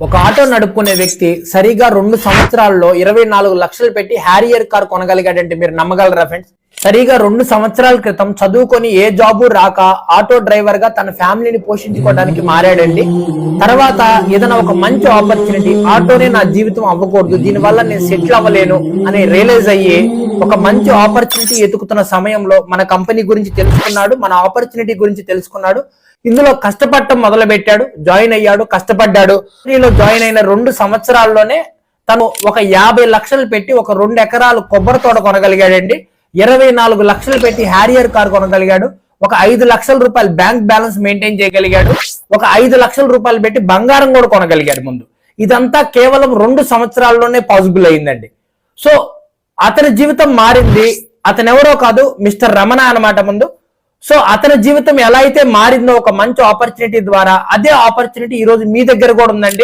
ఒక ఆటో నడుపుకునే వ్యక్తి సరిగా 2 సంవత్సరాల్లో 24 లక్షలు పెట్టి హ్యారియర్ కార్ కొనగలిగాడంటే మీరు నమ్మగలరా ఫ్రెండ్స్? సరిగా 2 సంవత్సరాల క్రితం చదువుకొని ఏ జాబు రాక ఆటో డ్రైవర్ గా తన ఫ్యామిలీని పోషించుకోవడానికి మారాడండి. తర్వాత ఏదైనా ఒక మంచి ఆపర్చునిటీ, ఆటోనే నా జీవితం అవ్వకూడదు, దీనివల్ల నేను సెటిల్ అవ్వలేను అని రియలైజ్ అయ్యి ఒక మంచి ఆపర్చునిటీ ఎతుకుతున్న సమయంలో మన కంపెనీ గురించి తెలుసుకున్నాడు, మన ఆపర్చునిటీ గురించి తెలుసుకున్నాడు. ఇందులో కష్టపడటం మొదలు పెట్టాడు, జాయిన్ అయ్యాడు, కష్టపడ్డాడు. జాయిన్ అయిన 2 సంవత్సరాల్లోనే తను ఒక 50 లక్షలు పెట్టి ఒక 2 ఎకరాలు కొబ్బరి తోట కొనగలిగాడండి. 24 లక్షలు పెట్టి హ్యారియర్ కార్ కొనగలిగాడు. ఒక 5 లక్షల రూపాయలు బ్యాంక్ బ్యాలెన్స్ మెయింటైన్ చేయగలిగాడు. ఒక 5 లక్షల రూపాయలు పెట్టి బంగారం కూడా కొనగలిగాడు ముందు. ఇదంతా కేవలం 2 సంవత్సరాల్లోనే పాసిబుల్ అయిందండి. సో అతని జీవితం మారింది. అతను ఎవరో కాదు, మిస్టర్ రమణ అన్నమాట ముందు. సో అతని జీవితం ఎలా అయితే మారిందో ఒక మంచి ఆపర్చునిటీ ద్వారా, అదే ఆపర్చునిటీ ఈ రోజు మీ దగ్గర కూడా ఉందండి.